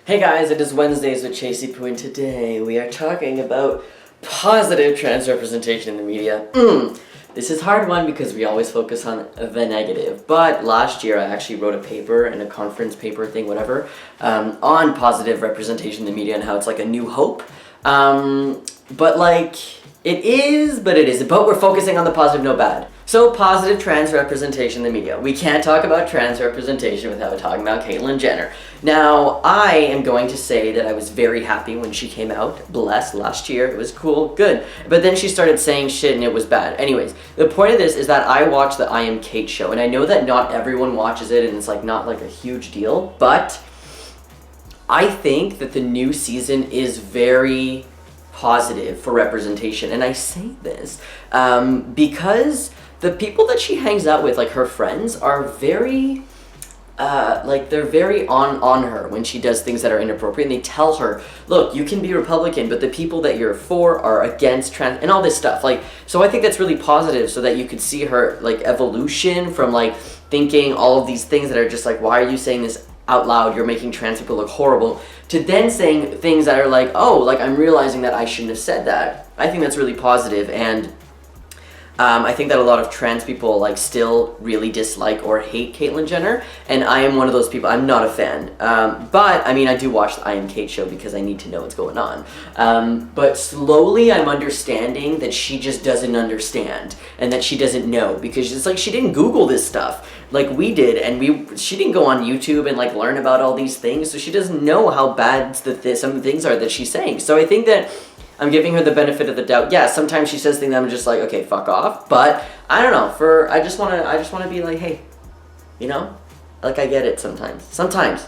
Hey guys, it is Wednesdays with Chasey Poo, and today we are talking about positive trans representation in the media. This is a hard one because we always focus on the negative, but last year I actually wrote a paper in a conference paper thing, whatever, on positive representation in the media and how it's like a new hope. But like, it is, but it isn't. But we're focusing on the positive, no bad. So, positive trans representation in the media. We can't talk about trans representation without talking about Caitlyn Jenner. Now, I am going to say that I was very happy when she came out. Blessed, last year. It was cool, good. But then she started saying shit and it was bad. Anyways, the point of this is that I watch the I Am Kate show. And I know that not everyone watches it and it's like not like a huge deal. But I think that the new season is very positive for representation. And I say this because the people that she hangs out with, like her friends, are very, they're very on her when she does things that are inappropriate. And they tell her, look, you can be Republican, but the people that you're for are against trans, and all this stuff. Like, so I think that's really positive so that you could see her, like, evolution from, like, thinking all of these things that are just like, why are you saying this out loud? You're making trans people look horrible. To then saying things that are like, oh, like, I'm realizing that I shouldn't have said that. I think that's really positive, and I think that a lot of trans people like still really dislike or hate Caitlyn Jenner, and I am one of those people. I'm not a fan, but I mean I do watch the I Am Kate show because I need to know what's going on. But slowly I'm understanding that she just doesn't understand and that she doesn't know, because it's like she didn't Google this stuff like we did, and she didn't go on YouTube and like learn about all these things, so she doesn't know how bad some of the things are that she's saying. So I think that I'm giving her the benefit of the doubt. Yeah, sometimes she says things that I'm just like, okay, fuck off. But I don't know. I just wanna be like, hey, you know, like I get it sometimes. Sometimes,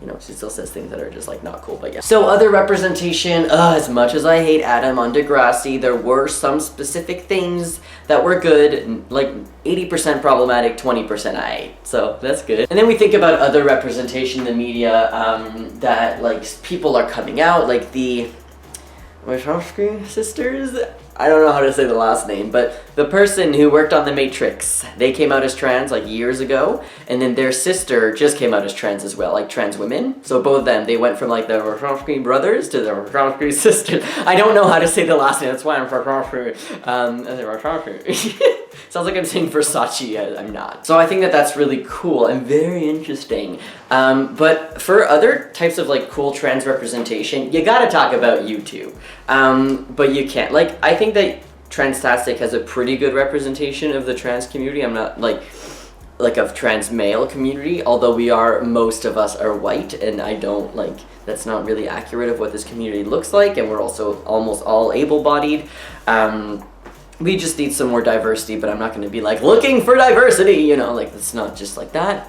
you know, she still says things that are just like not cool. But yeah. So other representation. As much as I hate Adam on Degrassi, there were some specific things that were good, like 80% problematic, 20% I hate. So that's good. And then we think about other representation in the media that like people are coming out, like the Wachowski sisters? I don't know how to say the last name, but the person who worked on The Matrix, they came out as trans like years ago, and then their sister just came out as trans as well, like trans women. So both of them, they went from like the Wachowski brothers to the Wachowski sisters. I don't know how to say the last name, that's why I'm Wachowski. Sounds like I'm saying Versace, I'm not. So I think that that's really cool and very interesting. But for other types of like cool trans representation, you gotta talk about YouTube. But you can't. Like, I think that Transtastic has a pretty good representation of the trans community. I'm not like of trans male community, although most of us are white, and I don't like, that's not really accurate of what this community looks like, and we're also almost all able-bodied. We just need some more diversity, but I'm not going to be like looking for diversity, you know, like it's not just like that.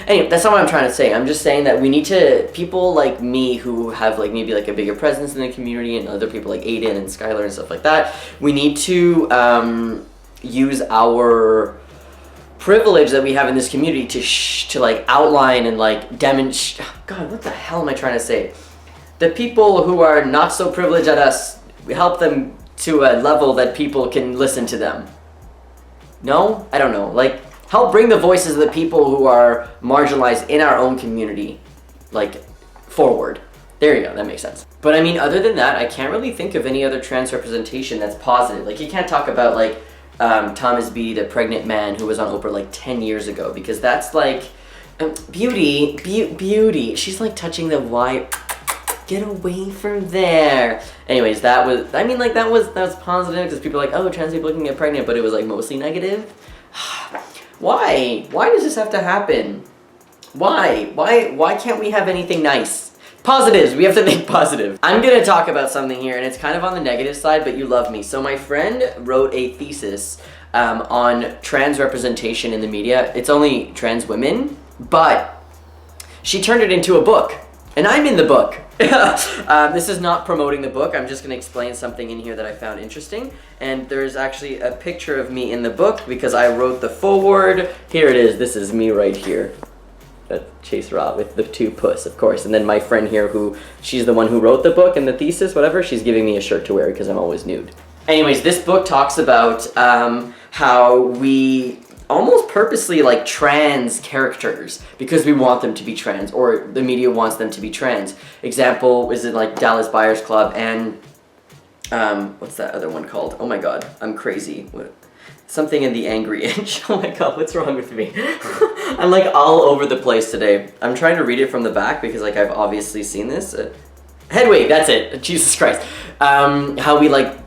Anyway, that's not what I'm trying to say. I'm just saying that we need to, people like me who have like maybe like a bigger presence in the community, and other people like Aiden and Skylar and stuff like that, we need to use our privilege that we have in this community to like outline and like demonstrate. God, what the hell am I trying to say? The people who are not so privileged at us, we help them to a level that people can listen to them. No? I don't know. Like, help bring the voices of the people who are marginalized in our own community, like, forward. There you go, that makes sense. But I mean, other than that, I can't really think of any other trans representation that's positive. Like, you can't talk about, like, Thomas B., the pregnant man who was on Oprah, like, 10 years ago, because that's, like, beauty. She's, like, touching the wire. Get away from there. Anyways, that was positive, because people are like, oh, trans people can get pregnant, but it was like mostly negative. Why does this have to happen? Why can't we have anything nice? Positives, we have to think positive. I'm gonna talk about something here, and it's kind of on the negative side, but you love me. So my friend wrote a thesis on trans representation in the media. It's only trans women, but she turned it into a book, and I'm in the book. This is not promoting the book. I'm just going to explain something in here that I found interesting. And there's actually a picture of me in the book because I wrote the foreword. Here it is. This is me right here. Chase Raw with the two puss, of course. And then my friend here, she's the one who wrote the book and the thesis, whatever, she's giving me a shirt to wear because I'm always nude. Anyways, this book talks about how we almost purposely like trans characters because we want them to be trans, or the media wants them to be trans. Example is in like Dallas Buyers Club and what's that other one called? Oh my god, I'm crazy. What? Something in the Angry Inch. Oh my god, what's wrong with me? I'm like all over the place today. I'm trying to read it from the back because like I've obviously seen this. Headway, that's it. Jesus Christ. How we like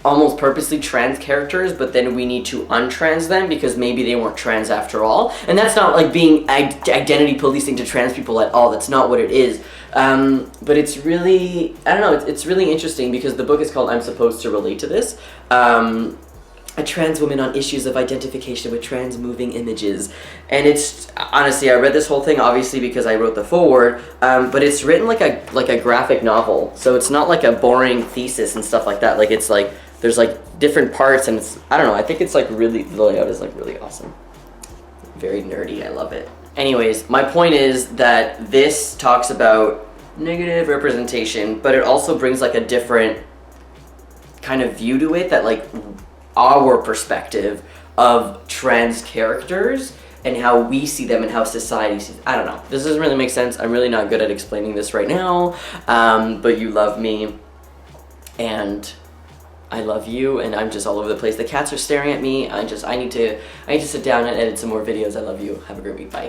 almost purposely trans characters, but then we need to untrans them because maybe they weren't trans after all. And that's not like being identity policing to trans people at all. That's not what it is. But it's really, I don't know, it's really interesting because the book is called I'm Supposed to Relate to This. A trans woman on issues of identification with trans moving images. And it's, honestly, I read this whole thing obviously because I wrote the foreword, but it's written like a graphic novel. So it's not like a boring thesis and stuff like that. Like it's like, there's like different parts and it's, I don't know, I think it's like really, the layout is like really awesome. Very nerdy, I love it. Anyways, my point is that this talks about negative representation, but it also brings like a different kind of view to it, that like our perspective of trans characters and how we see them and how society sees. I don't know. This doesn't really make sense. I'm really not good at explaining this right now, but you love me and I love you, and I'm just all over the place. The cats are staring at me. I need to sit down and edit some more videos. I love you. Have a great week. Bye.